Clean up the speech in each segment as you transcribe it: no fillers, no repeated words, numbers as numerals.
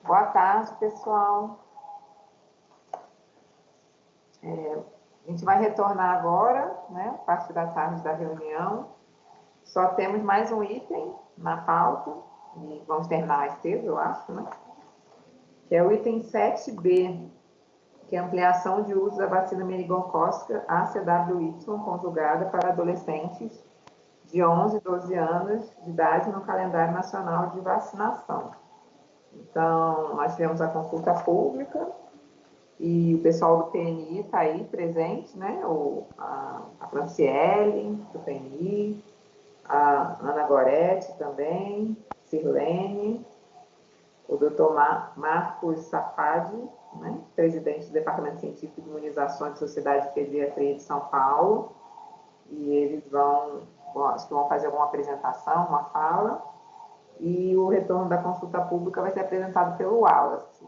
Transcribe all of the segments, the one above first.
Boa tarde, pessoal. A gente vai retornar agora, né, parte da tarde da reunião. Só temos mais um item na pauta, e vamos terminar mais cedo, eu acho, né? Que é o item 7B, que é a ampliação de uso da vacina meningocócica ACWY conjugada para adolescentes de 11 e 12 anos de idade no calendário nacional de vacinação. Então, nós tivemos a consulta pública e o pessoal do PNI está aí presente, né? A Franciele, do PNI, a Ana Goretti também, Sirlene, o doutor Marcos Safadi, né? Presidente do Departamento Científico de Imunizações de Sociedade de Pediatria de São Paulo, e eles acho que vão fazer alguma apresentação, uma fala, e o retorno da consulta pública vai ser apresentado pelo Wallace.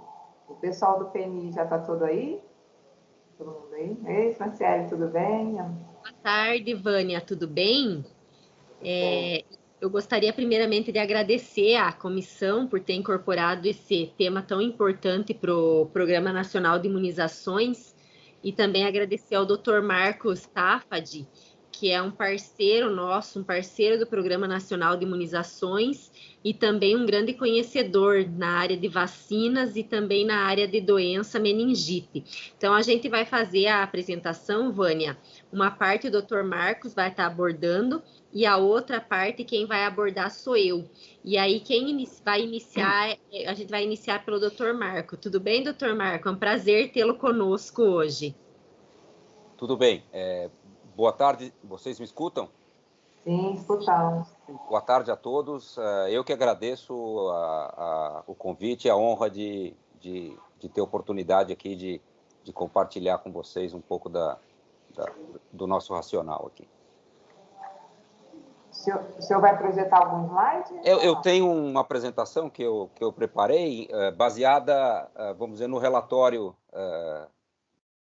O pessoal do PNI já está todo aí? Todo mundo aí? Ei, Franciele, tudo bem? Boa tarde, Vânia, tudo bem? Eu gostaria primeiramente de agradecer à comissão por ter incorporado esse tema tão importante para o Programa Nacional de Imunizações e também agradecer ao Dr. Marcos Tafadi, que é um parceiro nosso, um parceiro do Programa Nacional de Imunizações e também um grande conhecedor na área de vacinas e também na área de doença meningite. Então, a gente vai fazer a apresentação, Vânia. Uma parte o Dr. Marcos vai estar abordando e a outra parte quem vai abordar sou eu. E aí, quem vai iniciar, a gente vai iniciar pelo Dr. Marco. Tudo bem, Dr. Marco? É um prazer tê-lo conosco hoje. Tudo bem. Boa tarde, vocês me escutam? Sim, escutamos. Boa tarde a todos. Eu que agradeço o convite e a honra de ter oportunidade aqui de compartilhar com vocês um pouco do nosso racional aqui. O senhor vai projetar algum slide? Eu tenho uma apresentação que eu preparei, baseada, vamos dizer, no relatório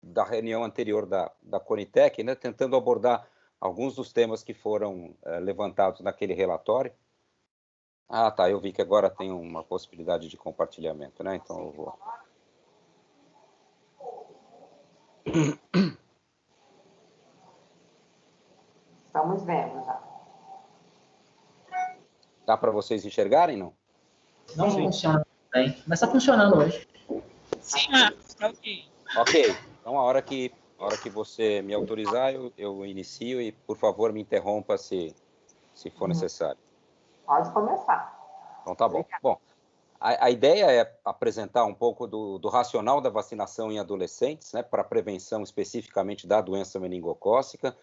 da reunião anterior da Conitec, né, tentando abordar alguns dos temas que foram levantados naquele relatório. Ah, tá, eu vi que agora tem uma possibilidade de compartilhamento, né? Então eu vou... Estamos vendo já. Dá para vocês enxergarem, não? Não funciona bem, mas está funcionando hoje. Sim, Marcos, tá ok. Ok, então a hora que você me autorizar, eu inicio e, por favor, me interrompa se for necessário. Pode começar. Então tá bom. Bom, a ideia é apresentar um pouco do racional da vacinação em adolescentes, né, para prevenção especificamente da doença meningocócica,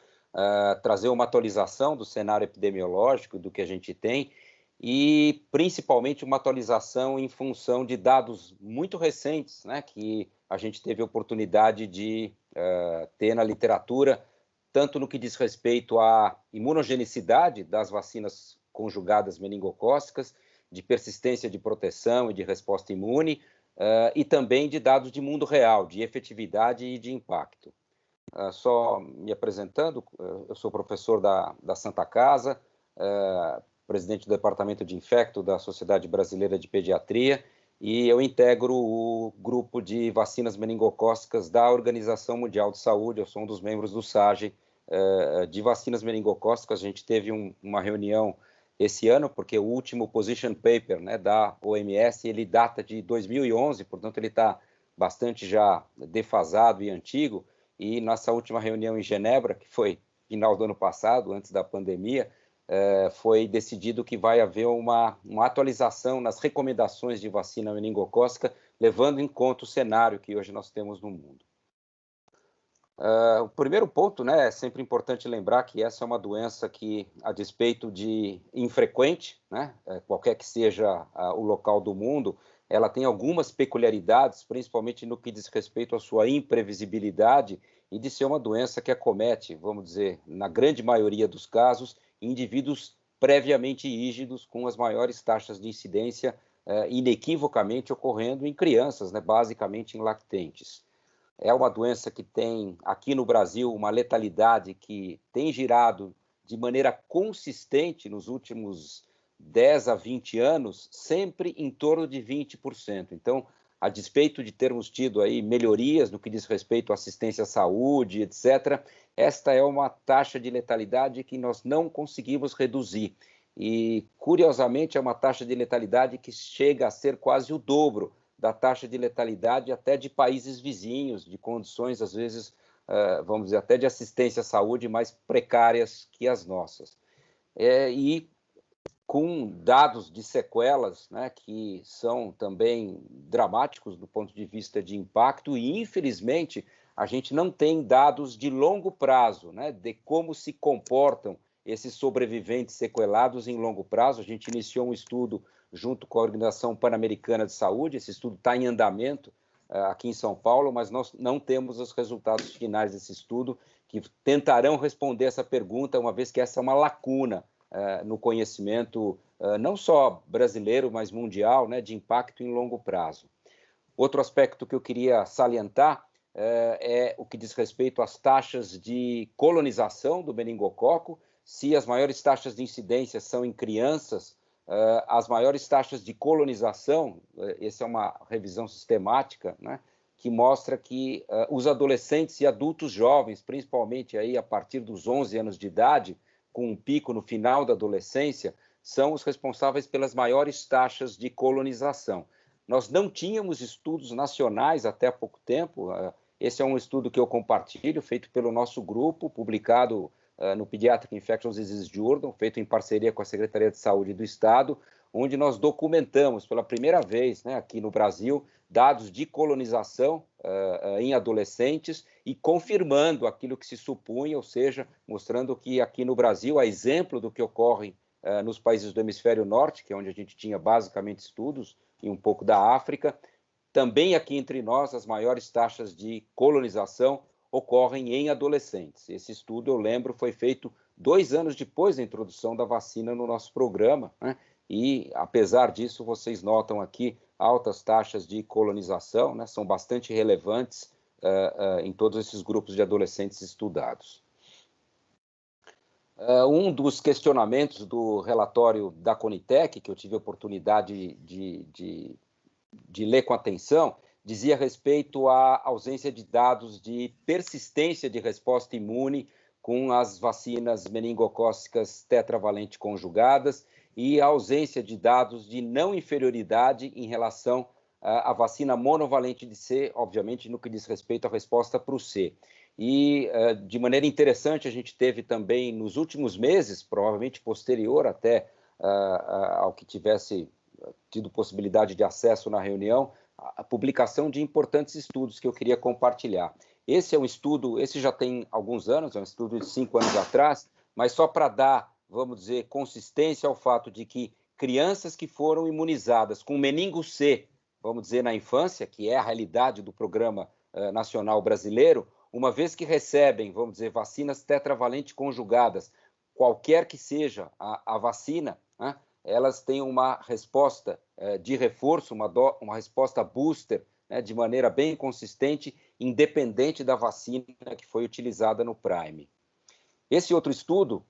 trazer uma atualização do cenário epidemiológico, do que a gente tem, e principalmente uma atualização em função de dados muito recentes, né, que a gente teve a oportunidade de ter na literatura, tanto no que diz respeito à imunogenicidade das vacinas conjugadas meningocócicas, de persistência de proteção e de resposta imune, e também de dados de mundo real, de efetividade e de impacto. Só me apresentando, eu sou professor da Santa Casa, presidente do Departamento de Infecto da Sociedade Brasileira de Pediatria, e eu integro o grupo de vacinas meningocócicas da Organização Mundial de Saúde. Eu sou um dos membros do SAGE de vacinas meningocócicas. A gente teve uma reunião esse ano, porque o último position paper, né, da OMS, ele data de 2011, portanto ele está bastante já defasado e antigo, e nossa última reunião em Genebra, que foi final do ano passado, antes da pandemia, foi decidido que vai haver uma atualização nas recomendações de vacina meningocócica, levando em conta o cenário que hoje nós temos no mundo. O primeiro ponto, né, é sempre importante lembrar que essa é uma doença que, a despeito de infrequente, né, qualquer que seja o local do mundo, ela tem algumas peculiaridades, principalmente no que diz respeito à sua imprevisibilidade e de ser uma doença que acomete, vamos dizer, na grande maioria dos casos, indivíduos previamente rígidos, com as maiores taxas de incidência inequivocamente ocorrendo em crianças, né, basicamente em lactentes. É uma doença que tem, aqui no Brasil, uma letalidade que tem girado de maneira consistente nos últimos 10 a 20 anos, sempre em torno de 20%. Então, a despeito de termos tido aí melhorias no que diz respeito à assistência à saúde, etc., esta é uma taxa de letalidade que nós não conseguimos reduzir. E, curiosamente, é uma taxa de letalidade que chega a ser quase o dobro da taxa de letalidade até de países vizinhos, de condições, às vezes, vamos dizer, até de assistência à saúde mais precárias que as nossas. E com dados de sequelas, né, que são também dramáticos do ponto de vista de impacto, e infelizmente a gente não tem dados de longo prazo, né, de como se comportam esses sobreviventes sequelados em longo prazo. A gente iniciou um estudo junto com a Organização Pan-Americana de Saúde, esse estudo está em andamento aqui em São Paulo, mas nós não temos os resultados finais desse estudo que tentarão responder essa pergunta, uma vez que essa é uma lacuna no conhecimento não só brasileiro, mas mundial, né, de impacto em longo prazo. Outro aspecto que eu queria salientar é o que diz respeito às taxas de colonização do meningococo. Se as maiores taxas de incidência são em crianças, as maiores taxas de colonização, essa é uma revisão sistemática, né, que mostra que os adolescentes e adultos jovens, principalmente aí a partir dos 11 anos de idade, com um pico no final da adolescência, são os responsáveis pelas maiores taxas de colonização. Nós não tínhamos estudos nacionais até há pouco tempo. Esse é um estudo que eu compartilho, feito pelo nosso grupo, publicado no Pediatric Infectious Disease Journal, feito em parceria com a Secretaria de Saúde do Estado, onde nós documentamos pela primeira vez, né, aqui no Brasil, dados de colonização em adolescentes e confirmando aquilo que se supunha, ou seja, mostrando que aqui no Brasil, a exemplo do que ocorre nos países do hemisfério norte, que é onde a gente tinha basicamente estudos, e um pouco da África, também aqui entre nós as maiores taxas de colonização ocorrem em adolescentes. Esse estudo, eu lembro, foi feito 2 anos depois da introdução da vacina no nosso programa, né? E, apesar disso, vocês notam aqui altas taxas de colonização, né? São bastante relevantes em todos esses grupos de adolescentes estudados. Um dos questionamentos do relatório da Conitec, que eu tive a oportunidade de ler com atenção, dizia respeito à ausência de dados de persistência de resposta imune com as vacinas meningocócicas tetravalente conjugadas e a ausência de dados de não inferioridade em relação à vacina monovalente de C, obviamente no que diz respeito à resposta para o C. E, de maneira interessante, a gente teve também nos últimos meses, provavelmente posterior até ao que tivesse tido possibilidade de acesso na reunião, a publicação de importantes estudos que eu queria compartilhar. Esse é um estudo, esse já tem alguns anos, é um estudo de 5 anos atrás, mas só para dar, vamos dizer, consistência ao fato de que crianças que foram imunizadas com meningo C, vamos dizer, na infância, que é a realidade do Programa Nacional Brasileiro, uma vez que recebem, vamos dizer, vacinas tetravalente conjugadas, qualquer que seja a vacina, né, elas têm uma resposta de reforço, uma resposta booster, né, de maneira bem consistente, independente da vacina que foi utilizada no Prime. Esse outro estudo,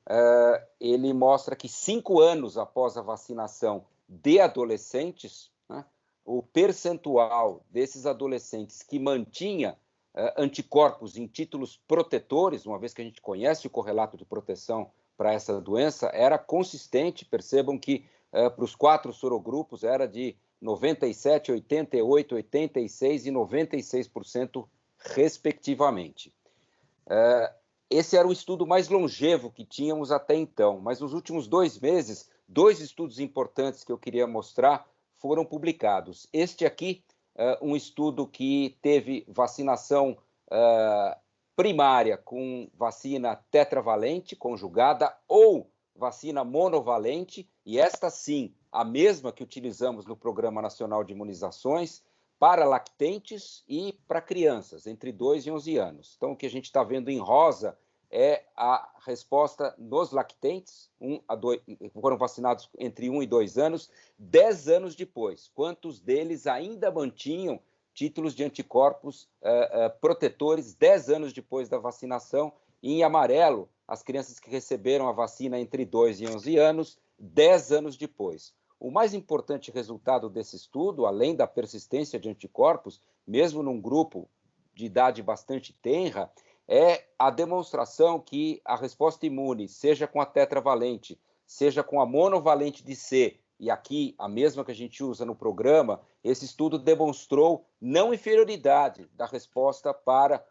ele mostra que 5 anos após a vacinação de adolescentes, né, o percentual desses adolescentes que mantinha anticorpos em títulos protetores, uma vez que a gente conhece o correlato de proteção para essa doença, era consistente. Percebam que para os 4 sorogrupos era de 97%, 88%, 86% e 96%, respectivamente. Esse era o estudo mais longevo que tínhamos até então, mas nos últimos 2 meses, 2 estudos importantes que eu queria mostrar foram publicados. Este aqui, um estudo que teve vacinação primária com vacina tetravalente conjugada ou vacina monovalente, e esta sim, a mesma que utilizamos no Programa Nacional de Imunizações, para lactentes e para crianças, entre 2 e 11 anos. Então, o que a gente está vendo em rosa é a resposta nos lactentes, foram vacinados entre 1 e 2 anos, 10 anos depois. Quantos deles ainda mantinham títulos de anticorpos protetores 10 anos depois da vacinação? E em amarelo, as crianças que receberam a vacina entre 2 e 11 anos, 10 anos depois. O mais importante resultado desse estudo, além da persistência de anticorpos, mesmo num grupo de idade bastante tenra, é a demonstração que a resposta imune, seja com a tetravalente, seja com a monovalente de C, e aqui a mesma que a gente usa no programa, esse estudo demonstrou não inferioridade da resposta para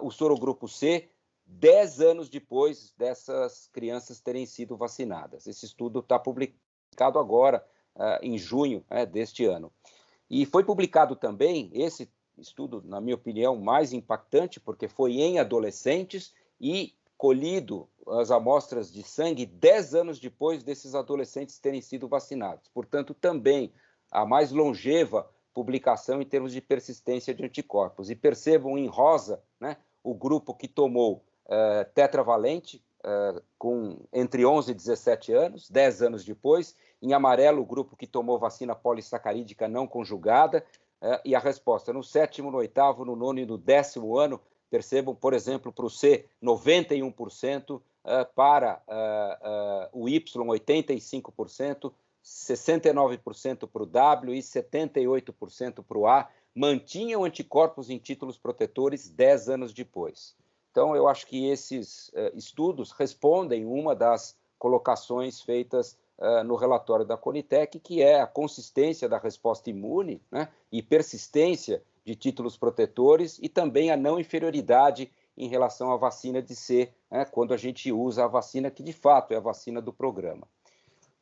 o sorogrupo C 10 anos depois dessas crianças terem sido vacinadas. Esse estudo está publicado agora, em junho deste ano. E foi publicado também, esse estudo, na minha opinião, mais impactante, porque foi em adolescentes e colhido as amostras de sangue 10 anos depois desses adolescentes terem sido vacinados. Portanto, também a mais longeva publicação em termos de persistência de anticorpos. E percebam em rosa, né, o grupo que tomou tetravalente, com entre 11 e 17 anos, 10 anos depois. Em amarelo, o grupo que tomou vacina polissacarídica não conjugada, e a resposta no 7º, no 8º, no 9º e no 10º ano, percebam, por exemplo, para o C, 91%, para o Y, 85%, 69% para o W e 78% para o A, mantinham anticorpos em títulos protetores 10 anos depois. Então, eu acho que esses estudos respondem uma das colocações feitas no relatório da Conitec, que é a consistência da resposta imune, né, e persistência de títulos protetores e também a não inferioridade em relação à vacina de C, né, quando a gente usa a vacina que, de fato, é a vacina do programa.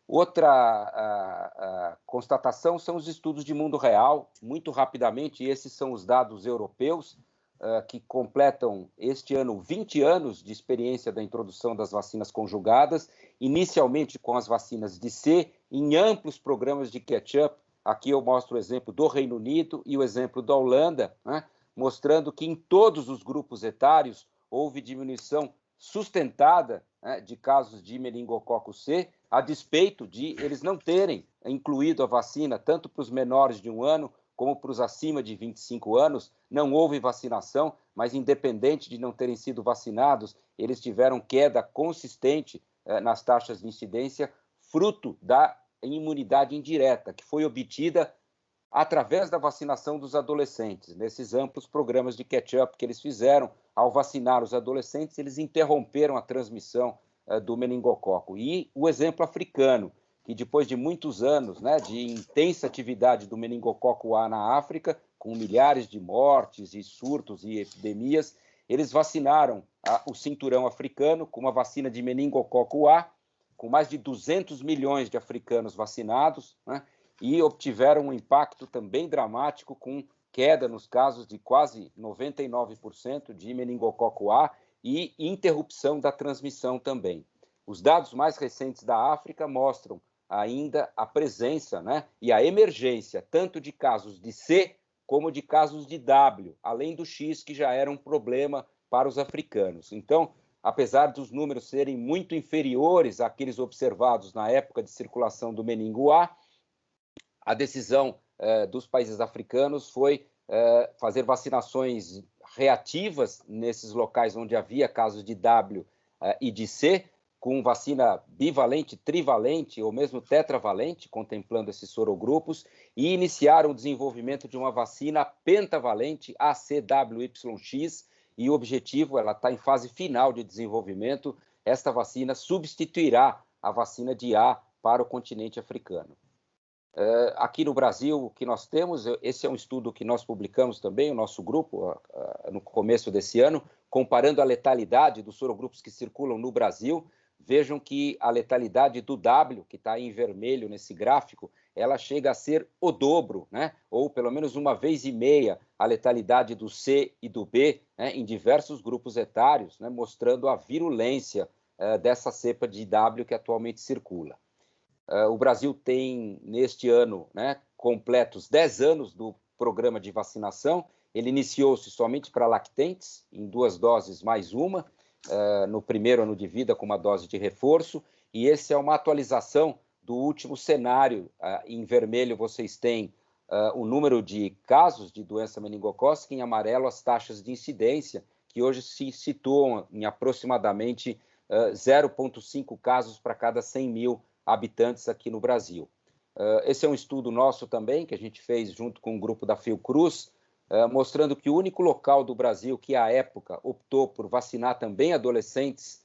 Outra constatação são os estudos de mundo real. Muito rapidamente, esses são os dados europeus, que completam este ano 20 anos de experiência da introdução das vacinas conjugadas, inicialmente com as vacinas de C, em amplos programas de catch-up. Aqui eu mostro o exemplo do Reino Unido e o exemplo da Holanda, né, mostrando que em todos os grupos etários houve diminuição sustentada, né, de casos de meningococo C, a despeito de eles não terem incluído a vacina tanto para os menores de 1 ano como para os acima de 25 anos. Não houve vacinação, mas independente de não terem sido vacinados, eles tiveram queda consistente nas taxas de incidência, fruto da imunidade indireta, que foi obtida através da vacinação dos adolescentes. Nesses amplos programas de catch-up que eles fizeram, ao vacinar os adolescentes, eles interromperam a transmissão do meningococo. E o exemplo africano, que depois de muitos anos, né, de intensa atividade do meningococo A na África, com milhares de mortes e surtos e epidemias, eles vacinaram o cinturão africano com uma vacina de meningococo A, com mais de 200 milhões de africanos vacinados, né, e obtiveram um impacto também dramático, com queda nos casos de quase 99% de meningococo A e interrupção da transmissão também. Os dados mais recentes da África mostram ainda a presença, né, e a emergência tanto de casos de C como de casos de W, além do X, que já era um problema para os africanos. Então, apesar dos números serem muito inferiores àqueles observados na época de circulação do meningo a decisão dos países africanos foi fazer vacinações reativas nesses locais onde havia casos de W e de C, com vacina bivalente, trivalente ou mesmo tetravalente, contemplando esses sorogrupos, e iniciaram o desenvolvimento de uma vacina pentavalente ACWYX, e o objetivo, ela está em fase final de desenvolvimento, esta vacina substituirá a vacina de A para o continente africano. Aqui no Brasil, o que nós temos, esse é um estudo que nós publicamos também, o nosso grupo, no começo desse ano, comparando a letalidade dos sorogrupos que circulam no Brasil. Vejam que a letalidade do W, que está em vermelho nesse gráfico, ela chega a ser o dobro, né? Ou pelo menos 1,5 vezes a letalidade do C e do B, né? Em diversos grupos etários, né? Mostrando a virulência dessa cepa de W que atualmente circula. O Brasil tem, neste ano, né, completos 10 anos do programa de vacinação. Ele iniciou-se somente para lactentes, em 2 doses mais uma, no primeiro ano de vida com uma dose de reforço, e esse é uma atualização do último cenário. Em vermelho vocês têm o número de casos de doença meningocócica, em amarelo as taxas de incidência, que hoje se situam em aproximadamente 0,5 casos para cada 100 mil habitantes aqui no Brasil. Esse é um estudo nosso também, que a gente fez junto com um grupo da Fiocruz, mostrando que o único local do Brasil que, à época, optou por vacinar também adolescentes,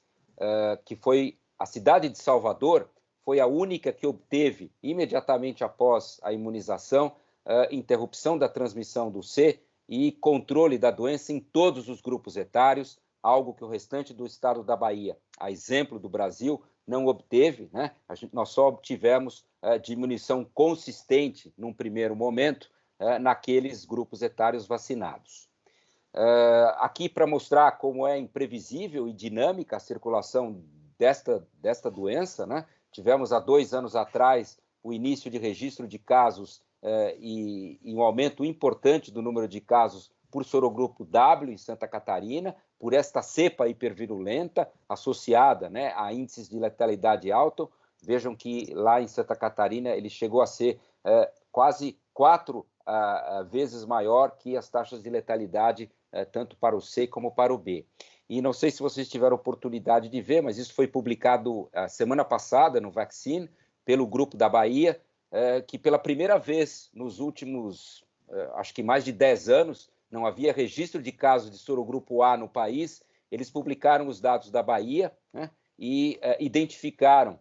que foi a cidade de Salvador, foi a única que obteve, imediatamente após a imunização, interrupção da transmissão do C e controle da doença em todos os grupos etários, algo que o restante do estado da Bahia, a exemplo do Brasil, não obteve, né? Nós só obtivemos diminuição consistente, num primeiro momento, naqueles grupos etários vacinados. Aqui, para mostrar como é imprevisível e dinâmica a circulação desta doença, né? Tivemos há 2 anos atrás o início de registro de casos e um aumento importante do número de casos por sorogrupo W em Santa Catarina, por esta cepa hipervirulenta associada, né, a índices de letalidade alto. Vejam que lá em Santa Catarina ele chegou a ser quase 4 vezes maior que as taxas de letalidade tanto para o C como para o B. E não sei se vocês tiveram oportunidade de ver, mas isso foi publicado a semana passada no Vaccine, pelo Grupo da Bahia, que pela primeira vez nos últimos, acho que mais de 10 anos, não havia registro de casos de sorogrupo A no país. Eles publicaram os dados da Bahia, né, e identificaram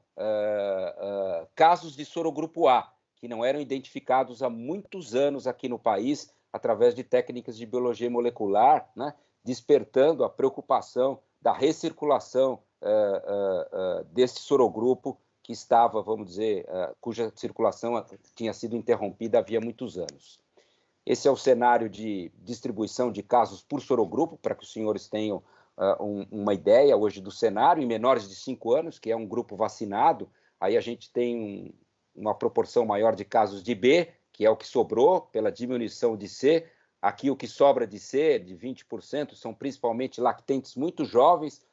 casos de sorogrupo A, que não eram identificados há muitos anos aqui no país, através de técnicas de biologia molecular, né, despertando a preocupação da recirculação desse sorogrupo que estava, vamos dizer, cuja circulação tinha sido interrompida havia muitos anos. Esse é o cenário de distribuição de casos por sorogrupo, para que os senhores tenham uma ideia hoje do cenário. Em menores de 5 anos, que é um grupo vacinado, aí a gente tem uma proporção maior de casos de B, que é o que sobrou pela diminuição de C. Aqui o que sobra de C, de 20%, são principalmente lactentes muito jovens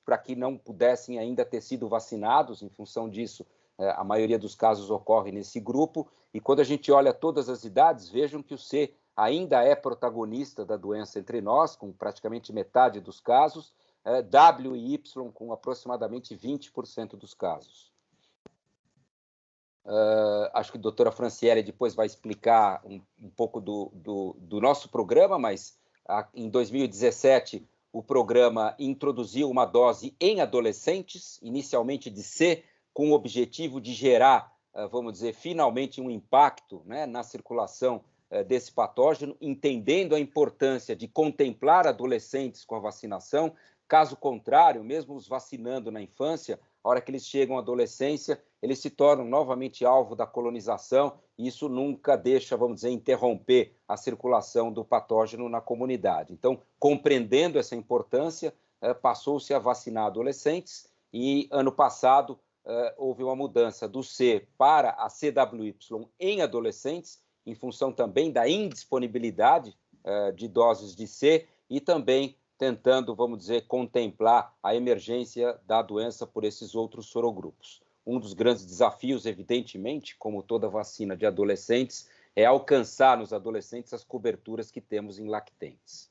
para que não pudessem ainda ter sido vacinados. Em função disso, a maioria dos casos ocorre nesse grupo. E quando a gente olha todas as idades, vejam que o C ainda é protagonista da doença entre nós, com praticamente metade dos casos, W e Y com aproximadamente 20% dos casos. Acho que a doutora Franciele depois vai explicar um pouco do nosso programa, mas em 2017 o programa introduziu uma dose em adolescentes, inicialmente de C, com o objetivo de gerar, vamos dizer, finalmente um impacto, né, na circulação desse patógeno, entendendo a importância de contemplar adolescentes com a vacinação. Caso contrário, mesmo os vacinando na infância, a hora que eles chegam à adolescência, eles se tornam novamente alvo da colonização, e isso nunca deixa, vamos dizer, interromper a circulação do patógeno na comunidade. Então, compreendendo essa importância, passou-se a vacinar adolescentes, e ano passado houve uma mudança do C para a CWY em adolescentes, em função também da indisponibilidade de doses de C, e também tentando, vamos dizer, contemplar a emergência da doença por esses outros sorogrupos. Um dos grandes desafios, evidentemente, como toda vacina de adolescentes, é alcançar nos adolescentes as coberturas que temos em lactentes.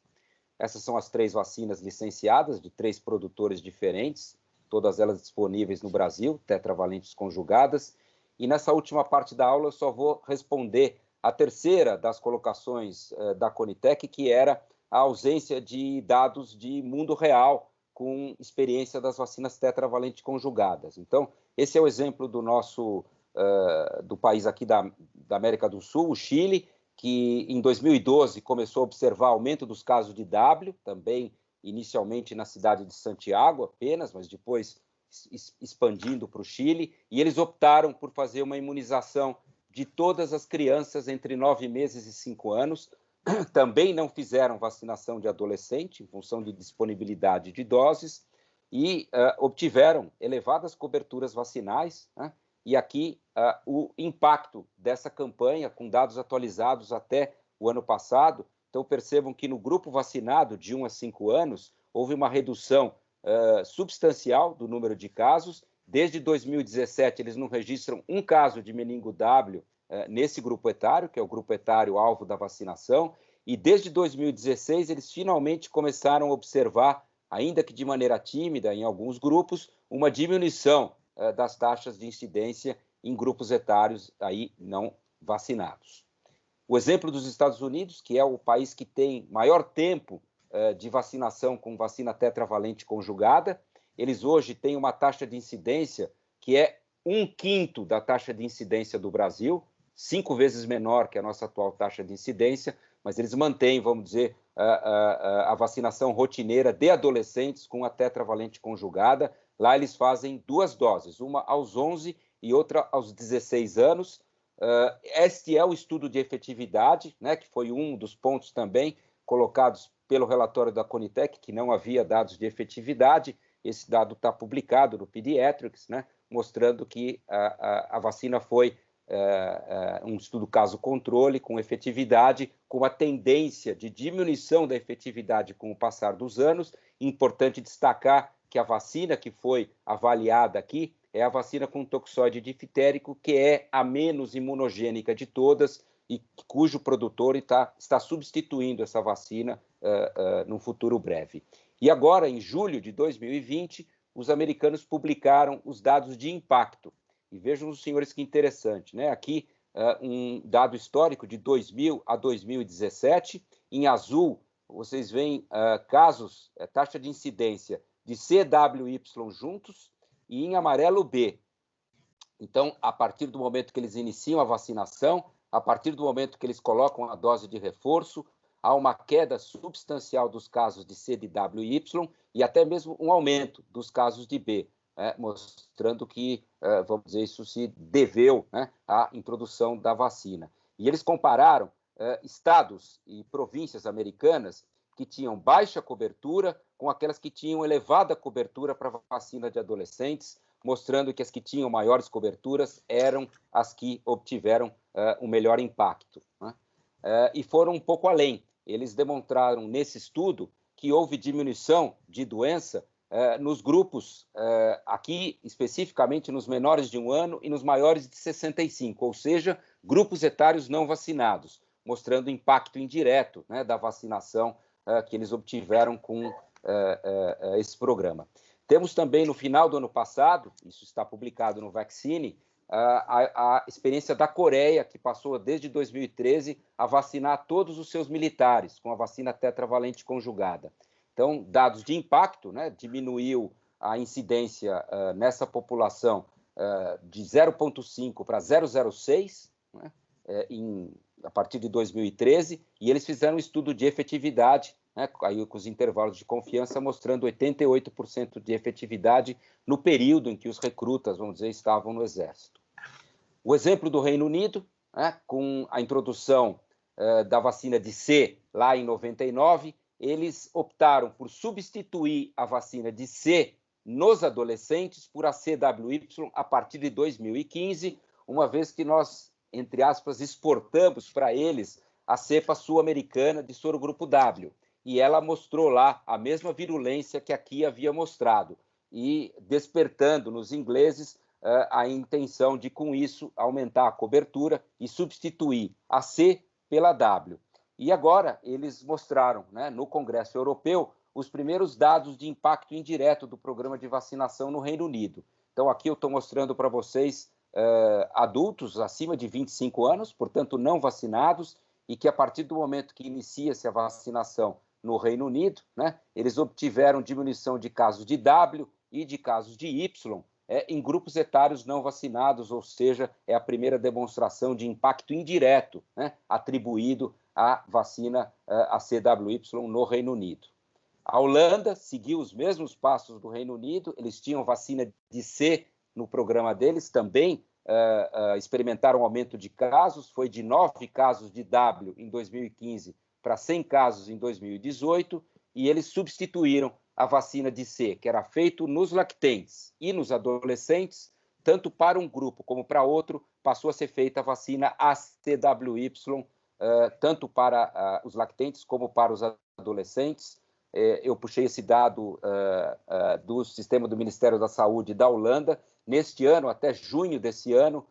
Essas são as 3 vacinas licenciadas de 3 produtores diferentes, todas elas disponíveis no Brasil, tetravalentes conjugadas. E nessa última parte da aula eu só vou responder a terceira das colocações da Conitec, que era a ausência de dados de mundo real com experiência das vacinas tetravalente conjugadas. Então, esse é o exemplo do nosso, do país aqui da América do Sul, o Chile, que em 2012 começou a observar aumento dos casos de W, também inicialmente na cidade de Santiago apenas, mas depois expandindo para o Chile, e eles optaram por fazer uma imunização de todas as crianças entre 9 meses e 5 anos, também não fizeram vacinação de adolescente, em função de disponibilidade de doses, e obtiveram elevadas coberturas vacinais, né? E aqui o impacto dessa campanha, com dados atualizados até o ano passado. Então, percebam que no grupo vacinado de 1 a 5 anos, houve uma redução substancial do número de casos. Desde 2017, eles não registram um caso de meningo W nesse grupo etário, que é o grupo etário alvo da vacinação, e desde 2016 eles finalmente começaram a observar, ainda que de maneira tímida em alguns grupos, uma diminuição das taxas de incidência em grupos etários aí não vacinados. O exemplo dos Estados Unidos, que é o país que tem maior tempo de vacinação com vacina tetravalente conjugada, eles hoje têm uma taxa de incidência que é 1/5 da taxa de incidência do Brasil, 5 vezes menor que a nossa atual taxa de incidência, mas eles mantêm, vamos dizer, a vacinação rotineira de adolescentes com a tetravalente conjugada. Lá eles fazem 2 doses, uma aos 11 e outra aos 16 anos. Este é o estudo de efetividade, né, que foi um dos pontos também colocados pelo relatório da Conitec, que não havia dados de efetividade. Esse dado está publicado no Pediatrics, né, mostrando que a vacina foi um estudo caso-controle com efetividade, com a tendência de diminuição da efetividade com o passar dos anos. Importante destacar que a vacina que foi avaliada aqui é a vacina com toxoide difitérico, que é a menos imunogênica de todas e cujo produtor está substituindo essa vacina num futuro breve. E agora, em julho de 2020, os americanos publicaram os dados de impacto. E vejam os senhores que interessante, né? Aqui um dado histórico de 2000 a 2017. Em azul, vocês veem casos, taxa de incidência de CWY juntos, e em amarelo B. Então, a partir do momento que eles iniciam a vacinação, a partir do momento que eles colocam a dose de reforço, há uma queda substancial dos casos de CWY e até mesmo um aumento dos casos de B, mostrando que, vamos dizer, isso se deveu, né, à introdução da vacina. E eles compararam estados e províncias americanas que tinham baixa cobertura com aquelas que tinham elevada cobertura para vacina de adolescentes, mostrando que as que tinham maiores coberturas eram as que obtiveram um melhor impacto, né? E foram um pouco além. Eles demonstraram nesse estudo que houve diminuição de doença nos grupos, aqui especificamente nos menores de 1 ano e nos maiores de 65, ou seja, grupos etários não vacinados, mostrando o impacto indireto, né, da vacinação que eles obtiveram com esse programa. Temos também, no final do ano passado, isso está publicado no Vaccine, a experiência da Coreia, que passou desde 2013 a vacinar todos os seus militares com a vacina tetravalente conjugada. Então, dados de impacto, né, diminuiu a incidência nessa população de 0,5 para 0,06, né, a partir de 2013, e eles fizeram um estudo de efetividade, né, aí com os intervalos de confiança, mostrando 88% de efetividade no período em que os recrutas, vamos dizer, estavam no Exército. O exemplo do Reino Unido, né, com a introdução da vacina de C lá em 99, eles optaram por substituir a vacina de C nos adolescentes por a CWY a partir de 2015, uma vez que nós, entre aspas, exportamos para eles a cepa sul-americana de sorogrupo W. E ela mostrou lá a mesma virulência que aqui havia mostrado, e despertando nos ingleses a intenção de, com isso, aumentar a cobertura e substituir a C pela W. E agora eles mostraram, né, no Congresso Europeu, os primeiros dados de impacto indireto do programa de vacinação no Reino Unido. Então, aqui eu estou mostrando para vocês adultos acima de 25 anos, portanto, não vacinados, e que a partir do momento que inicia-se a vacinação no Reino Unido, né, eles obtiveram diminuição de casos de W e de casos de Y em grupos etários não vacinados, ou seja, é a primeira demonstração de impacto indireto, né, atribuído à vacina a CWY no Reino Unido. A Holanda seguiu os mesmos passos do Reino Unido, eles tinham vacina de C no programa deles, também experimentaram um aumento de casos, foi de 9 casos de W em 2015 para 100 casos em 2018, e eles substituíram a vacina de C, que era feito nos lactentes e nos adolescentes, tanto para um grupo como para outro, passou a ser feita a vacina ACWY, tanto para os lactentes como para os adolescentes. Eu puxei esse dado do sistema do Ministério da Saúde da Holanda. Neste ano, até junho desse ano,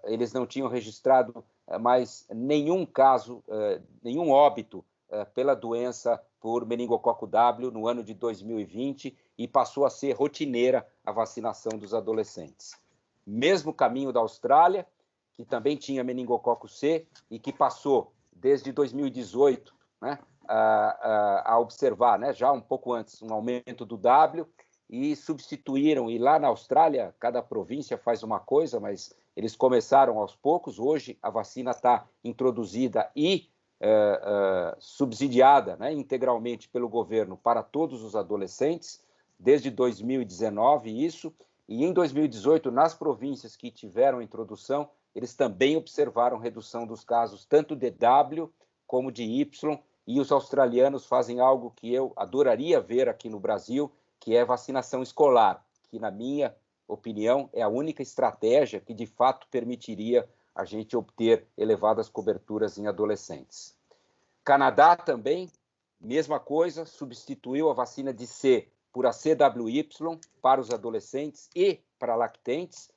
eles não tinham registrado mais nenhum caso, nenhum óbito pela doença por meningococo W no ano de 2020 e passou a ser rotineira a vacinação dos adolescentes. Mesmo caminho da Austrália, que também tinha meningococo C e que passou desde 2018, né, a observar, né, já um pouco antes, um aumento do W e substituíram. E lá na Austrália, cada província faz uma coisa, mas eles começaram aos poucos. Hoje a vacina está introduzida e subsidiada, né, integralmente pelo governo para todos os adolescentes, desde 2019 isso, e em 2018, nas províncias que tiveram introdução, eles também observaram redução dos casos, tanto de W como de Y, e os australianos fazem algo que eu adoraria ver aqui no Brasil, que é vacinação escolar, que, na minha opinião, é a única estratégia que, de fato, permitiria a gente obter elevadas coberturas em adolescentes. Canadá também, mesma coisa, substituiu a vacina de C por a CWY para os adolescentes e para lactentes,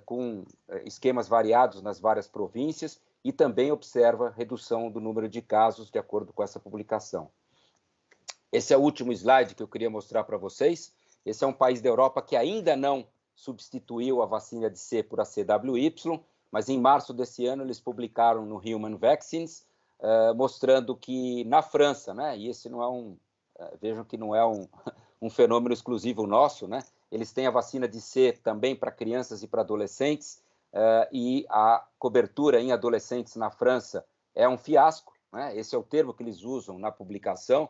com esquemas variados nas várias províncias, e também observa redução do número de casos, de acordo com essa publicação. Esse é o último slide que eu queria mostrar para vocês. Esse é um país da Europa que ainda não substituiu a vacina de C por a CWY, mas em março desse ano eles publicaram no Human Vaccines, mostrando que na França, né, e esse não é vejam que não é um fenômeno exclusivo nosso, né, eles têm a vacina de C também para crianças e para adolescentes, e a cobertura em adolescentes na França é um fiasco, né, esse é o termo que eles usam na publicação,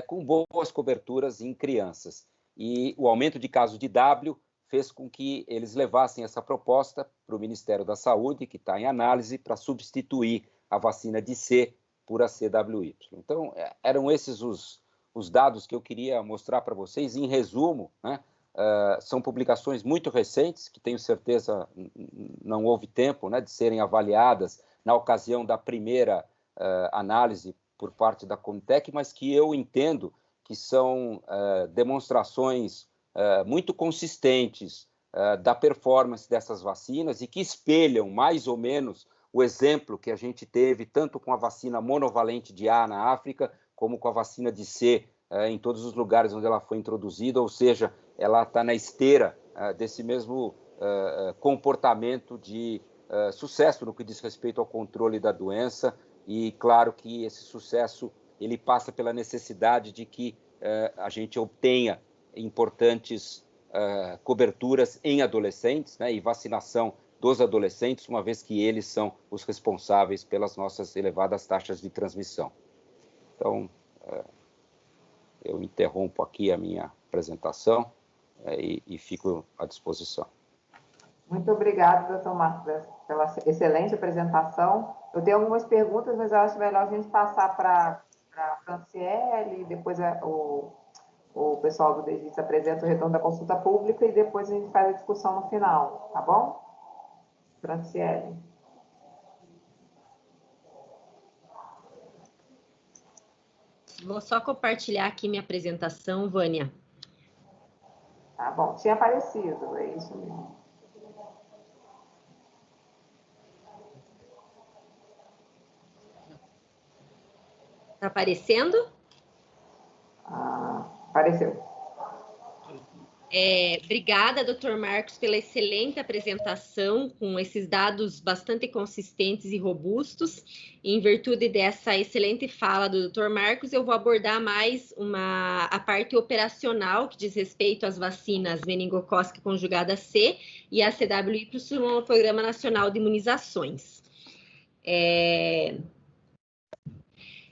com boas coberturas em crianças. E o aumento de casos de W fez com que eles levassem essa proposta para o Ministério da Saúde, que está em análise, para substituir a vacina de C por a CWY. Então, eram esses os dados que eu queria mostrar para vocês. Em resumo, né, são publicações muito recentes, que tenho certeza não houve tempo, né, de serem avaliadas na ocasião da primeira análise por parte da Comitec, mas que eu entendo que são demonstrações muito consistentes da performance dessas vacinas e que espelham mais ou menos o exemplo que a gente teve tanto com a vacina monovalente de A na África, como com a vacina de C em todos os lugares onde ela foi introduzida, ou seja, ela está na esteira desse mesmo comportamento de sucesso no que diz respeito ao controle da doença. E claro que esse sucesso ele passa pela necessidade de que a gente obtenha importantes coberturas em adolescentes, né, e vacinação dos adolescentes, uma vez que eles são os responsáveis pelas nossas elevadas taxas de transmissão. Então, eu interrompo aqui a minha apresentação e fico à disposição. Muito obrigada, doutor Marcos, pela excelente apresentação. Eu tenho algumas perguntas, mas eu acho melhor a gente passar para a Franciele, depois o pessoal do DEGIS apresenta o retorno da consulta pública e depois a gente faz a discussão no final, tá bom? Franciele. Vou só compartilhar aqui minha apresentação, Vânia. Tá bom, tinha aparecido, é isso mesmo. Está aparecendo? Apareceu. Obrigada, doutor Marcos, pela excelente apresentação, com esses dados bastante consistentes e robustos. Em virtude dessa excelente fala do doutor Marcos, eu vou abordar mais a parte operacional, que diz respeito às vacinas meningocócica conjugada C e a CWY no Programa Nacional de Imunizações.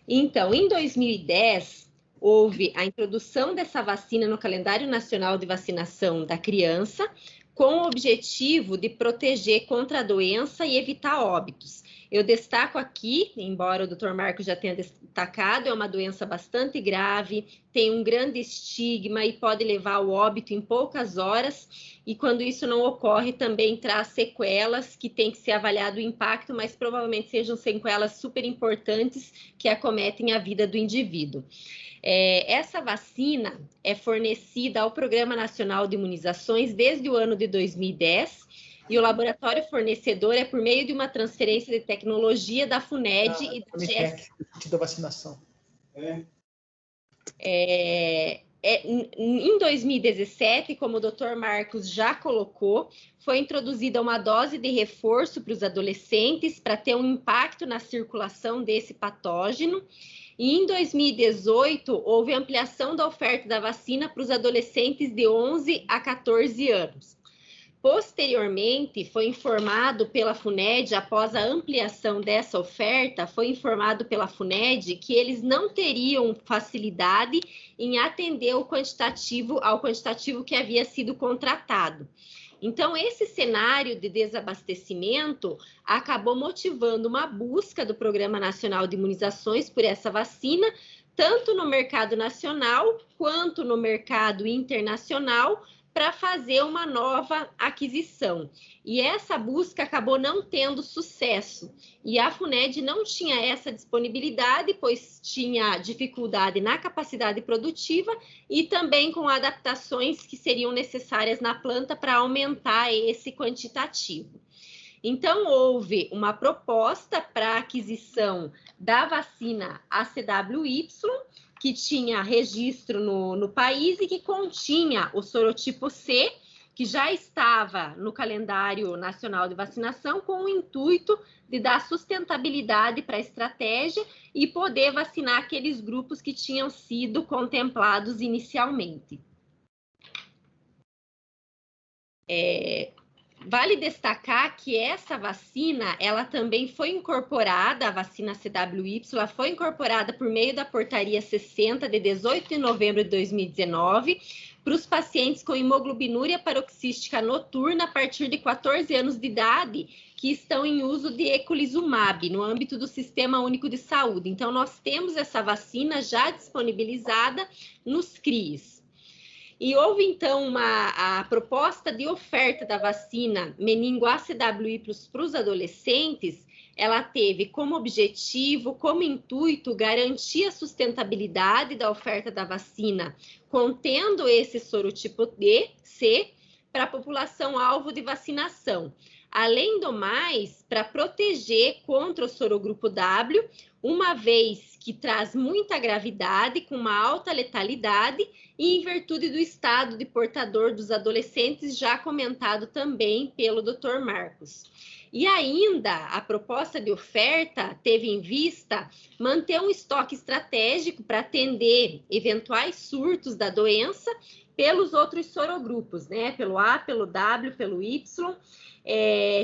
Então, em 2010, houve a introdução dessa vacina no calendário nacional de vacinação da criança, com o objetivo de proteger contra a doença e evitar óbitos. Eu destaco aqui, embora o Dr. Marcos já tenha destacado, é uma doença bastante grave, tem um grande estigma e pode levar ao óbito em poucas horas, e quando isso não ocorre, também traz sequelas que tem que ser avaliado o impacto, mas provavelmente sejam sequelas super importantes que acometem a vida do indivíduo. Essa vacina é fornecida ao Programa Nacional de Imunizações desde o ano de 2010, e o laboratório fornecedor é por meio de uma transferência de tecnologia da FUNED e da GES. Da vacinação. Em 2017, como o Dr. Marcos já colocou, foi introduzida uma dose de reforço para os adolescentes para ter um impacto na circulação desse patógeno. E em 2018, houve ampliação da oferta da vacina para os adolescentes de 11 a 14 anos. Posteriormente, foi informado pela FUNED, após a ampliação dessa oferta, foi informado pela FUNED que eles não teriam facilidade em atender ao quantitativo que havia sido contratado. Então, esse cenário de desabastecimento acabou motivando uma busca do Programa Nacional de Imunizações por essa vacina, tanto no mercado nacional quanto no mercado internacional, para fazer uma nova aquisição. E essa busca acabou não tendo sucesso. E a FUNED não tinha essa disponibilidade, pois tinha dificuldade na capacidade produtiva e também com adaptações que seriam necessárias na planta para aumentar esse quantitativo. Então, houve uma proposta para a aquisição da vacina ACWY, que tinha registro no país e que continha o sorotipo C, que já estava no calendário nacional de vacinação, com o intuito de dar sustentabilidade para a estratégia e poder vacinar aqueles grupos que tinham sido contemplados inicialmente. Vale destacar que essa vacina, ela também foi incorporada, a vacina CWY, ela foi incorporada por meio da portaria 60 de 18 de novembro de 2019 para os pacientes com hemoglobinúria paroxística noturna a partir de 14 anos de idade que estão em uso de eculizumab no âmbito do Sistema Único de Saúde. Então, nós temos essa vacina já disponibilizada nos CRIs. E houve, então, a proposta de oferta da vacina meningo-ACWY para os adolescentes. Ela teve como objetivo, como intuito, garantir a sustentabilidade da oferta da vacina, contendo esse sorotipo D, C, para a população alvo de vacinação. Além do mais, para proteger contra o sorogrupo W, uma vez que traz muita gravidade, com uma alta letalidade, e em virtude do estado de portador dos adolescentes, já comentado também pelo Dr. Marcos. E ainda, a proposta de oferta teve em vista manter um estoque estratégico para atender eventuais surtos da doença pelos outros sorogrupos, né? Pelo A, pelo W, pelo Y.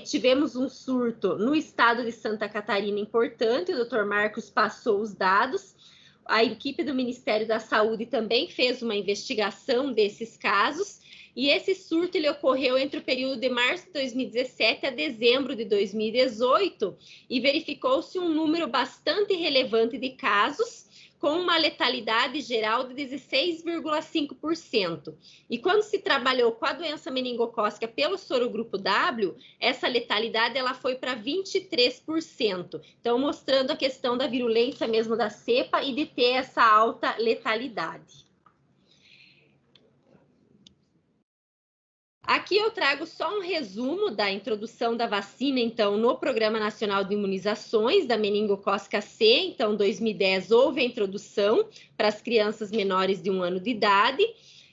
Tivemos um surto no estado de Santa Catarina importante, o Dr. Marcos passou os dados. A equipe do Ministério da Saúde também fez uma investigação desses casos, e esse surto ele ocorreu entre o período de março de 2017 a dezembro de 2018, e verificou-se um número bastante relevante de casos, com uma letalidade geral de 16,5%. E quando se trabalhou com a doença meningocócica pelo sorogrupo W, essa letalidade ela foi para 23%. Então, mostrando a questão da virulência mesmo da cepa e de ter essa alta letalidade. Aqui eu trago só um resumo da introdução da vacina, então, no Programa Nacional de Imunizações da meningocócica C. Então, em 2010, houve a introdução para as crianças menores de 1 ano de idade.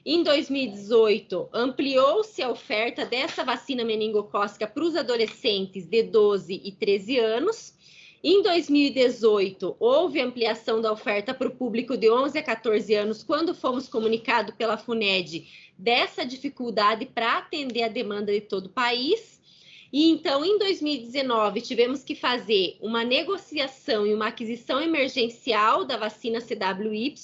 Em 2018, ampliou-se a oferta dessa vacina meningocócica para os adolescentes de 12 e 13 anos. Em 2018, houve ampliação da oferta para o público de 11 a 14 anos, quando fomos comunicados pela FUNED dessa dificuldade para atender a demanda de todo o país. E então, em 2019, tivemos que fazer uma negociação e uma aquisição emergencial da vacina CWY.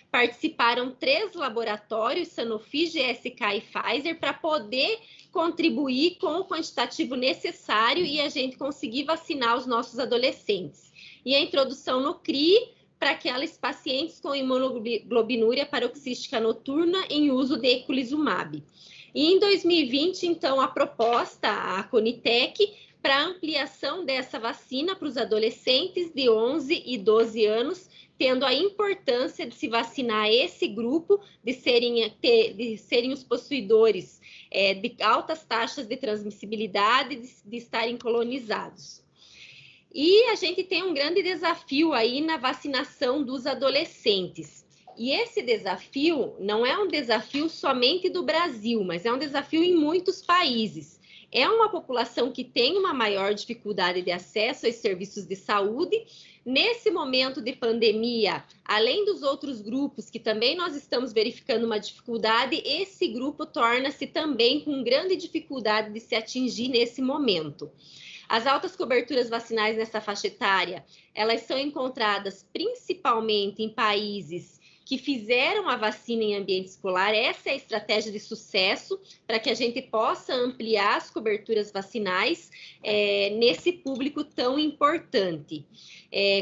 Participaram 3 laboratórios, Sanofi, GSK e Pfizer, para poder contribuir com o quantitativo necessário e a gente conseguir vacinar os nossos adolescentes. E a introdução no CRI para aqueles pacientes com imunoglobinúria paroxística noturna em uso de eculizumab. E em 2020, então, a proposta, a Conitec, para ampliação dessa vacina para os adolescentes de 11 e 12 anos, tendo a importância de se vacinar esse grupo, de serem os possuidores de altas taxas de transmissibilidade, de estarem colonizados. E a gente tem um grande desafio aí na vacinação dos adolescentes. E esse desafio não é um desafio somente do Brasil, mas é um desafio em muitos países. É uma população que tem uma maior dificuldade de acesso aos serviços de saúde. Nesse momento de pandemia, além dos outros grupos que também nós estamos verificando uma dificuldade, esse grupo torna-se também com grande dificuldade de se atingir nesse momento. As altas coberturas vacinais nessa faixa etária, elas são encontradas principalmente em países que fizeram a vacina em ambiente escolar. Essa é a estratégia de sucesso para que a gente possa ampliar as coberturas vacinais nesse público tão importante.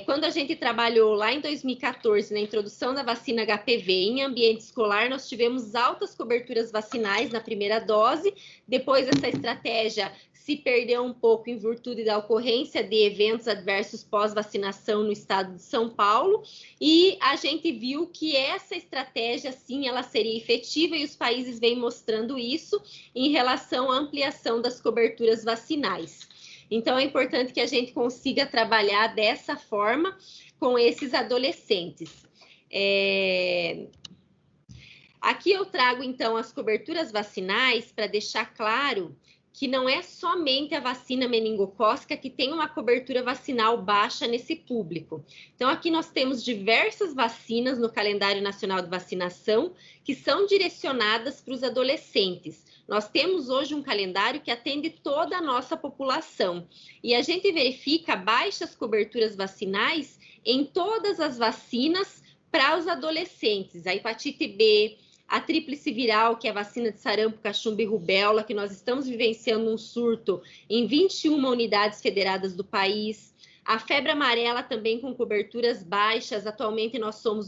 Quando a gente trabalhou lá em 2014 na introdução da vacina HPV em ambiente escolar, nós tivemos altas coberturas vacinais na primeira dose. Depois essa estratégia se perdeu um pouco em virtude da ocorrência de eventos adversos pós-vacinação no estado de São Paulo, e a gente viu que essa estratégia, sim, ela seria efetiva, e os países vêm mostrando isso em relação à ampliação das coberturas vacinais. Então, é importante que a gente consiga trabalhar dessa forma com esses adolescentes. Aqui eu trago, então, as coberturas vacinais para deixar claro que não é somente a vacina meningocócica que tem uma cobertura vacinal baixa nesse público. Então, aqui nós temos diversas vacinas no calendário nacional de vacinação que são direcionadas para os adolescentes. Nós temos hoje um calendário que atende toda a nossa população e a gente verifica baixas coberturas vacinais em todas as vacinas para os adolescentes, a hepatite B, a tríplice viral, que é a vacina de sarampo, cachumba e rubéola, que nós estamos vivenciando um surto em 21 unidades federadas do país. A febre amarela também com coberturas baixas. Atualmente nós somos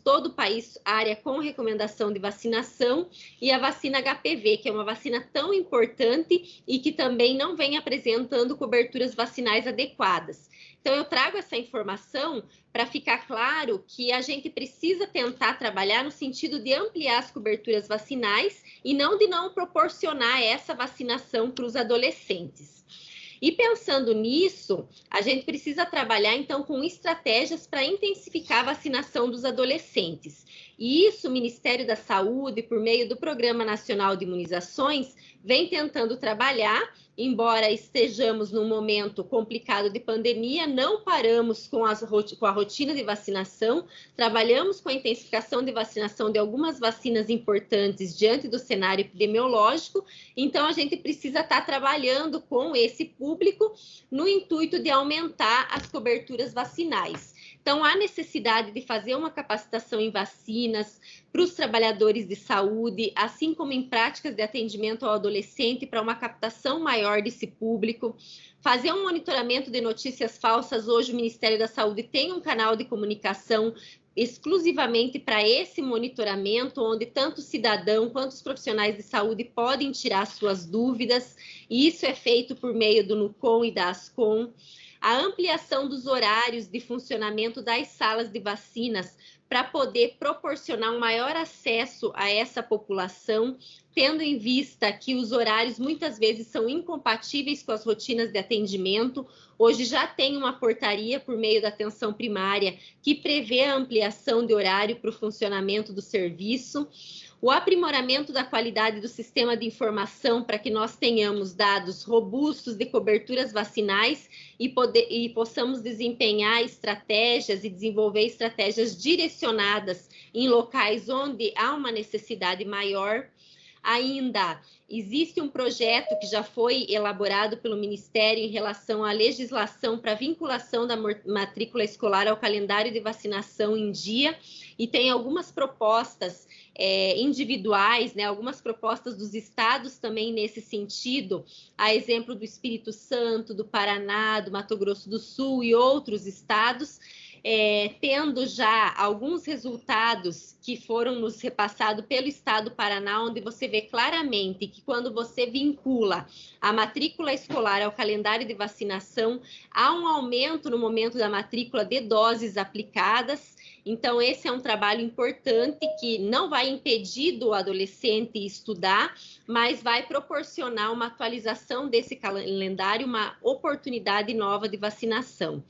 todo o país área com recomendação de vacinação, e a vacina HPV, que é uma vacina tão importante e que também não vem apresentando coberturas vacinais adequadas. Então, eu trago essa informação para ficar claro que a gente precisa tentar trabalhar no sentido de ampliar as coberturas vacinais e não de não proporcionar essa vacinação para os adolescentes. E pensando nisso, a gente precisa trabalhar, então, com estratégias para intensificar a vacinação dos adolescentes. E isso o Ministério da Saúde, por meio do Programa Nacional de Imunizações, vem tentando trabalhar. Embora estejamos num momento complicado de pandemia, não paramos com a rotina de vacinação, trabalhamos com a intensificação de vacinação de algumas vacinas importantes diante do cenário epidemiológico. Então, a gente precisa estar trabalhando com esse público no intuito de aumentar as coberturas vacinais. Então, há necessidade de fazer uma capacitação em vacinas para os trabalhadores de saúde, assim como em práticas de atendimento ao adolescente para uma captação maior desse público. Fazer um monitoramento de notícias falsas. Hoje o Ministério da Saúde tem um canal de comunicação exclusivamente para esse monitoramento, onde tanto o cidadão quanto os profissionais de saúde podem tirar suas dúvidas, e isso é feito por meio do NUCOM e da ASCOM. A ampliação dos horários de funcionamento das salas de vacinas para poder proporcionar um maior acesso a essa população, tendo em vista que os horários muitas vezes são incompatíveis com as rotinas de atendimento. Hoje já tem uma portaria por meio da atenção primária que prevê a ampliação de horário para o funcionamento do serviço. O aprimoramento da qualidade do sistema de informação para que nós tenhamos dados robustos de coberturas vacinais e possamos desempenhar estratégias e desenvolver estratégias direcionadas em locais onde há uma necessidade maior. Ainda existe um projeto que já foi elaborado pelo Ministério em relação à legislação para vinculação da matrícula escolar ao calendário de vacinação em dia, e tem algumas propostas individuais, né, algumas propostas dos estados também nesse sentido, a exemplo do Espírito Santo, do Paraná, do Mato Grosso do Sul e outros estados, tendo já alguns resultados que foram nos repassados pelo estado do Paraná, onde você vê claramente que quando você vincula a matrícula escolar ao calendário de vacinação, há um aumento no momento da matrícula de doses aplicadas. Então, esse é um trabalho importante que não vai impedir do adolescente estudar, mas vai proporcionar uma atualização desse calendário, uma oportunidade nova de vacinação.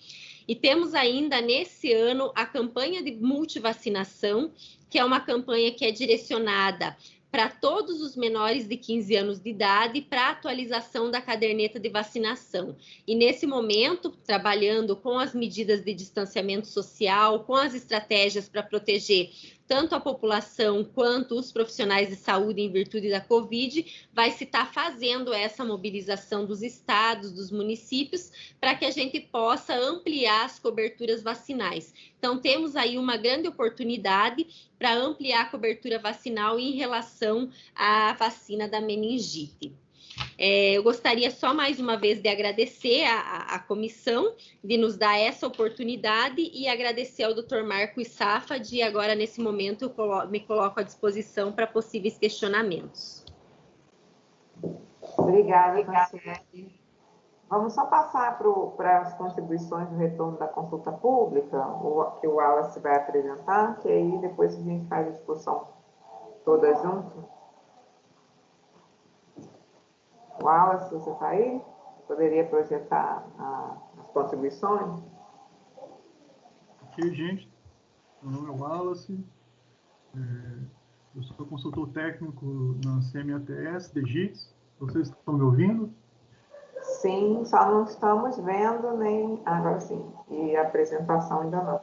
E temos ainda, nesse ano, a campanha de multivacinação, que é uma campanha que é direcionada para todos os menores de 15 anos de idade para atualização da caderneta de vacinação. E nesse momento, trabalhando com as medidas de distanciamento social, com as estratégias para proteger tanto a população quanto os profissionais de saúde em virtude da Covid, vai se estar fazendo essa mobilização dos estados, dos municípios, para que a gente possa ampliar as coberturas vacinais. Então, temos aí uma grande oportunidade para ampliar a cobertura vacinal em relação à vacina da meningite. Eu gostaria só mais uma vez de agradecer à comissão de nos dar essa oportunidade e agradecer ao Dr. Marcos Safa de agora, nesse momento, eu me coloco à disposição para possíveis questionamentos. Obrigada, Franciele. Vamos só passar para as contribuições do retorno da consulta pública, que o Wallace vai apresentar, que aí depois a gente faz a discussão toda junto. Wallace, você está aí? Poderia projetar as contribuições? Ok, gente. Meu nome é Wallace. Eu sou consultor técnico na CMATS, DGITS. Vocês estão me ouvindo? Sim, só não estamos vendo nem... Agora sim. E a apresentação ainda não.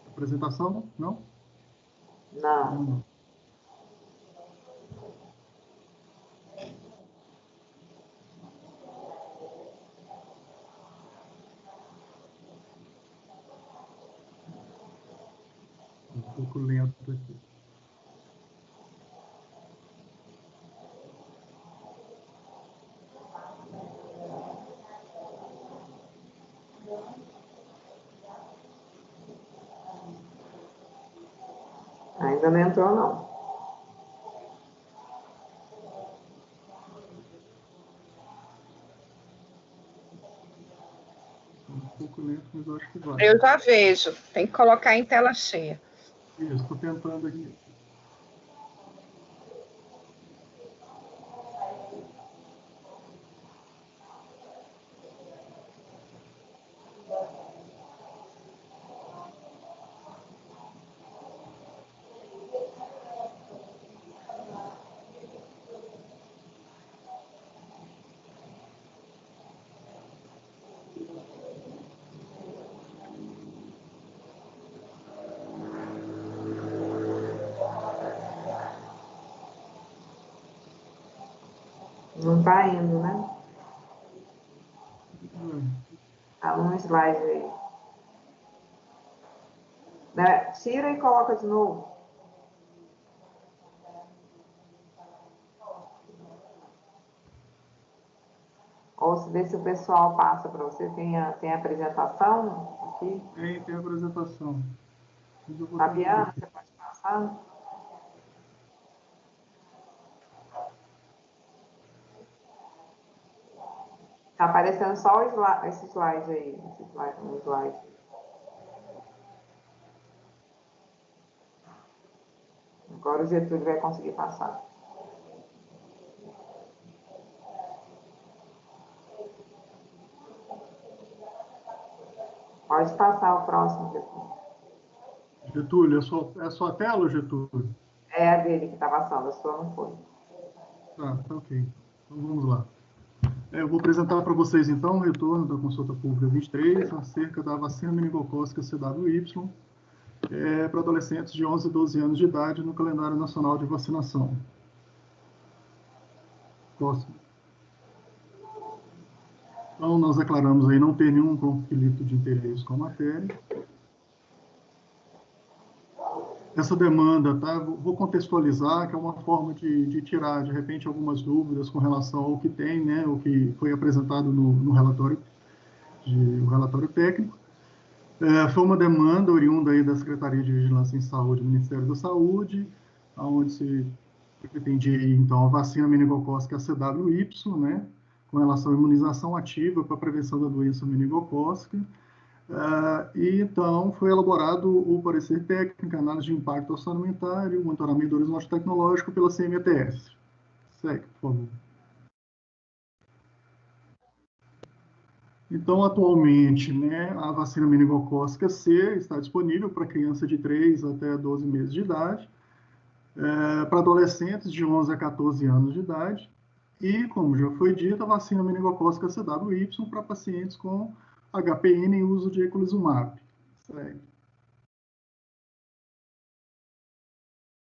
Apresentação? Não? Não. Um pouco lento aqui. Ainda não entrou, não. Um pouco lento, mas eu acho que vai. Eu já vejo. Tem que colocar em tela cheia. Isso, estou tentando aqui. Não está indo, né? Tá um slide aí. Né? Tira e coloca de novo. Ou se vê se o pessoal passa para você. Tem a apresentação aqui? Tem a apresentação. Fabiana, você pode passar? Está aparecendo só esse slide aí. Um slide. Agora o Getúlio vai conseguir passar. Pode passar o próximo, Getúlio. Getúlio, é a sua tela, Getúlio? É a dele que está passando, a sua não foi. Tá ok. Então vamos lá. Eu vou apresentar para vocês, então, o retorno da consulta pública 23, acerca da vacina meningocócica CWY, para adolescentes de 11 a 12 anos de idade no calendário nacional de vacinação. Próximo. Então, nós declaramos aí não ter nenhum conflito de interesse com a matéria. Essa demanda, tá? Vou contextualizar, que é uma forma de tirar, de repente, algumas dúvidas com relação ao que tem, né, o que foi apresentado no relatório, o relatório técnico. Foi uma demanda oriunda aí da Secretaria de Vigilância em Saúde do Ministério da Saúde, onde se pretendia, então, a vacina meningocócica CWY, né, com relação à imunização ativa para a prevenção da doença meningocócica, E então foi elaborado o parecer técnico, análise de impacto orçamentário, monitoramento do horizonte tecnológico pela CMETS. Segue, por favor. Então, atualmente, né, a vacina meningocócica C está disponível para criança de 3 até 12 meses de idade, para adolescentes de 11 a 14 anos de idade, e, como já foi dito, a vacina meningocócica CWY para pacientes com HPN em uso de eculizumab. Segue.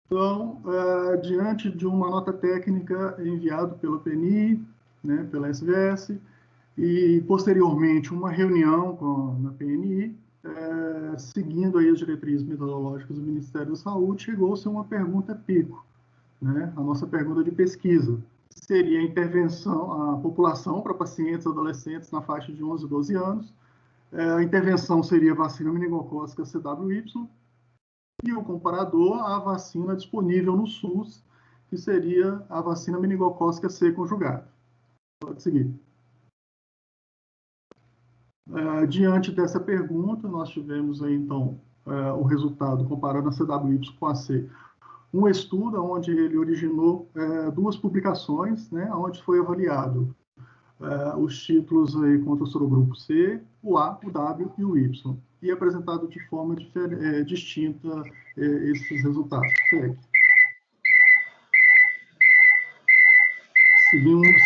Então, diante de uma nota técnica enviada pela PNI, né, pela SVS, e, posteriormente, uma reunião na PNI, seguindo aí as diretrizes metodológicas do Ministério da Saúde, chegou-se a uma pergunta pico, né, a nossa pergunta de pesquisa. Seria a intervenção, a população para pacientes adolescentes na faixa de 11 a 12 anos. A intervenção seria a vacina meningocócica CWY, e o comparador, a vacina disponível no SUS, que seria a vacina meningocócica C conjugada. Pode seguir. Diante dessa pergunta, nós tivemos aí, então, o resultado comparando a CWY com a C. Um estudo onde ele originou 2 publicações, né, onde foi avaliado os títulos aí contra o sorogrupo C, o A, o W e o Y, e apresentado de forma distinta esses resultados.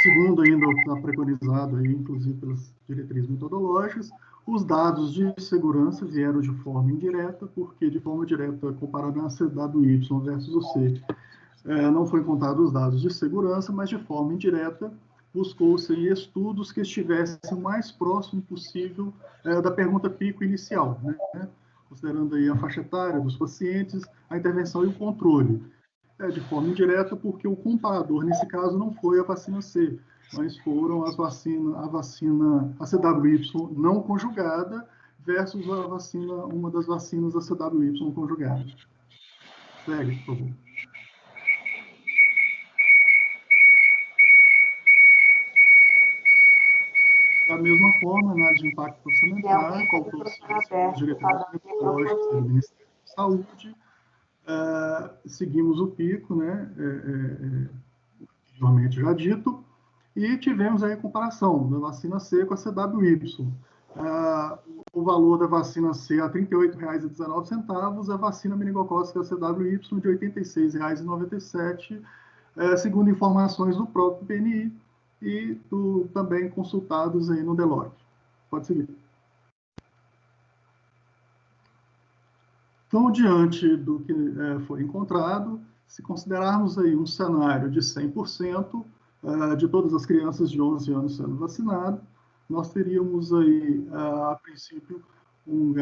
Segundo ainda o que está preconizado, aí, inclusive pelas diretrizes metodológicas, os dados de segurança vieram de forma indireta, porque de forma direta, comparando a CWY versus o C, não foi contado os dados de segurança, mas de forma indireta, buscou-se estudos que estivessem o mais próximo possível da pergunta pico inicial, né? Considerando aí a faixa etária dos pacientes, a intervenção e o controle. De forma indireta, porque o comparador, nesse caso, não foi a vacina C, mas foram a CWY não conjugada versus uma das vacinas da CWY conjugada. Segue, por favor. Da mesma forma, análise de impacto orçamentário, pautou-se as diretrizes metodológicas do Ministério da Saúde, seguimos o pico, né, anteriormente já dito, e tivemos aí a comparação da vacina C com a CWY. O valor da vacina C a R$ 38,19, a vacina meningocócica CWY de R$ 86,97, segundo informações do próprio PNI e também consultados aí no DELOC. Pode seguir. Então, diante do que foi encontrado, se considerarmos aí um cenário de 100% de todas as crianças de 11 anos sendo vacinadas, nós teríamos aí, a princípio, um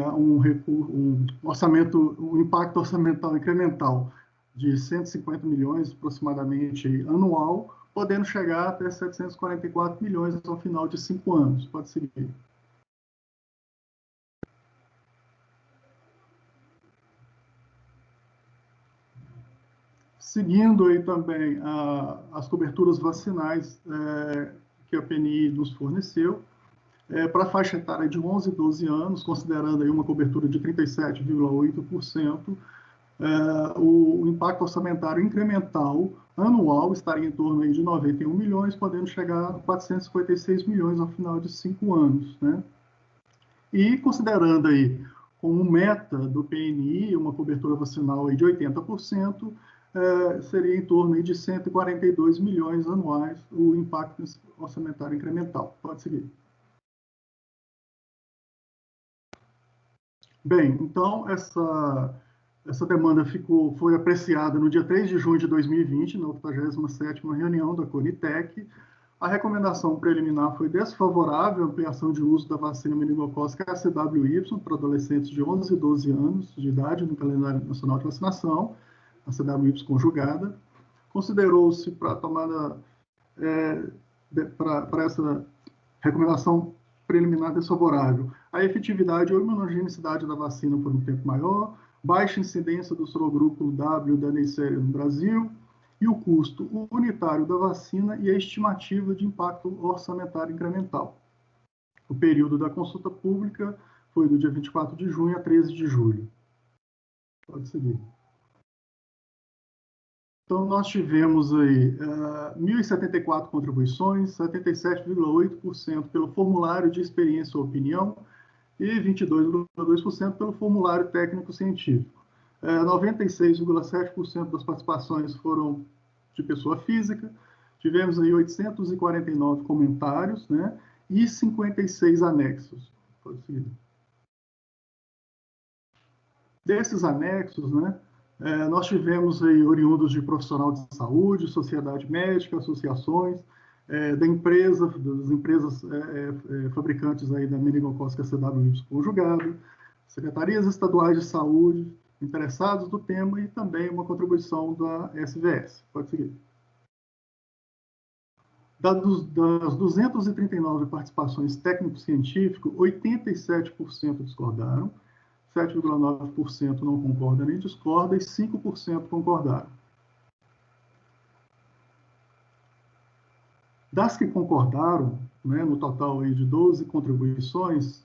impacto orçamental incremental de 150 milhões aproximadamente anual, podendo chegar até 744 milhões ao final de 5 anos. Pode seguir. Seguindo aí também as coberturas vacinais que a PNI nos forneceu, para a faixa etária de 11 e 12 anos, considerando aí uma cobertura de 37,8%, o impacto orçamentário incremental anual estaria em torno aí de 91 milhões, podendo chegar a 456 milhões ao final de 5 anos, né? E considerando aí como meta do PNI uma cobertura vacinal aí de 80%, seria em torno aí de 142 milhões anuais o impacto orçamentário incremental. Pode seguir. Bem, então essa demanda foi apreciada no dia 3 de junho de 2020, na 87ª reunião da CONITEC. A recomendação preliminar foi desfavorável à ampliação de uso da vacina meningocócica CWY para adolescentes de 11 e 12 anos de idade no calendário nacional de vacinação, a CWY conjugada. Considerou-se para tomada para essa recomendação preliminar desfavorável a efetividade ou imunogenicidade da vacina por um tempo maior, baixa incidência do sorogrupo W da Neisseria no Brasil e o custo unitário da vacina e a estimativa de impacto orçamentário incremental. O período da consulta pública foi do dia 24 de junho a 13 de julho. Pode seguir. Então, nós tivemos aí 1.074 contribuições, 77,8% pelo formulário de experiência ou opinião e 22,2% pelo formulário técnico-científico. 96,7% das participações foram de pessoa física, tivemos aí 849 comentários, né, e 56 anexos. Pode seguir. Desses anexos, né, nós tivemos aí oriundos de profissional de saúde, sociedade médica, associações, das empresas fabricantes aí da meningocócica CWY conjugada, secretarias estaduais de saúde, interessados do tema e também uma contribuição da SVS. Pode seguir. Das 239 participações técnico-científico, 87% discordaram, 7,9% não concorda nem discorda e 5% concordaram. Das que concordaram, né, no total aí de 12 contribuições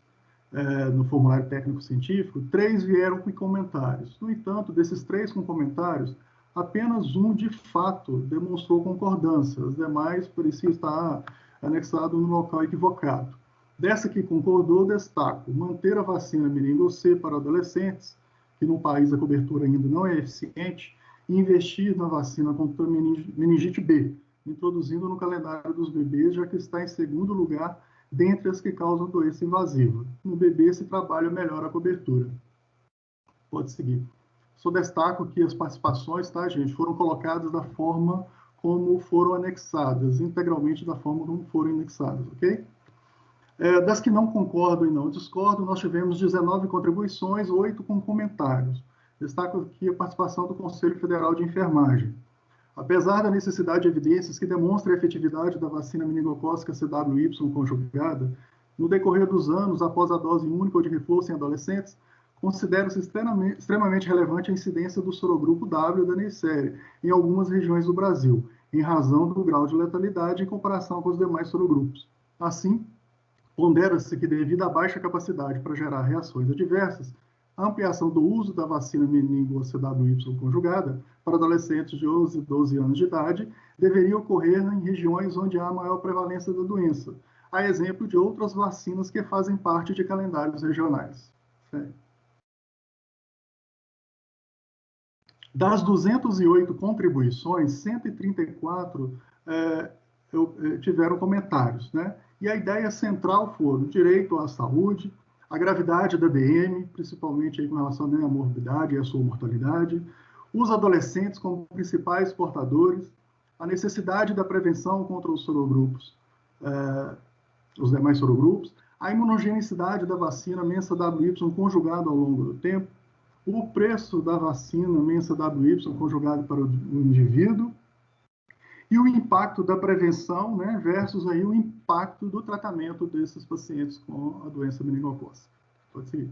no formulário técnico-científico, 3 vieram com comentários. No entanto, desses 3 com comentários, apenas um, de fato, demonstrou concordância. Os demais pareciam estar anexados no local equivocado. Dessa que concordou, destaco manter a vacina meningo-C para adolescentes, que no país a cobertura ainda não é eficiente, e investir na vacina contra a meningite B, introduzindo no calendário dos bebês, já que está em segundo lugar dentre as que causam doença invasiva. No bebê se trabalha melhor a cobertura. Pode seguir. Só destaco que as participações, tá, gente, foram colocadas da forma como foram anexadas, integralmente da forma como foram anexadas, ok? Das que não concordam e não discordam, nós tivemos 19 contribuições, 8 com comentários. Destaco aqui a participação do Conselho Federal de Enfermagem. Apesar da necessidade de evidências que demonstrem a efetividade da vacina meningocócica CWY conjugada, no decorrer dos anos, após a dose única ou de reforço em adolescentes, considera-se extremamente relevante a incidência do sorogrupo W da Neisseria em algumas regiões do Brasil, em razão do grau de letalidade em comparação com os demais sorogrupos. Assim, pondera-se que, devido à baixa capacidade para gerar reações adversas, a ampliação do uso da vacina meningo-CWY conjugada para adolescentes de 11 e 12 anos de idade deveria ocorrer em regiões onde há maior prevalência da doença, a exemplo de outras vacinas que fazem parte de calendários regionais. Das 208 contribuições, 134 tiveram comentários, né? E a ideia central foi o direito à saúde, a gravidade da DM, principalmente aí com relação, né, à morbidade e à sua mortalidade, os adolescentes como principais portadores, a necessidade da prevenção contra os sorogrupos, os demais sorogrupos, a imunogenicidade da vacina Mensa-WY conjugada ao longo do tempo, o preço da vacina Mensa-WY conjugado para o indivíduo, e o impacto da prevenção, né, versus aí o impacto do tratamento desses pacientes com a doença meningocócica. Pode seguir.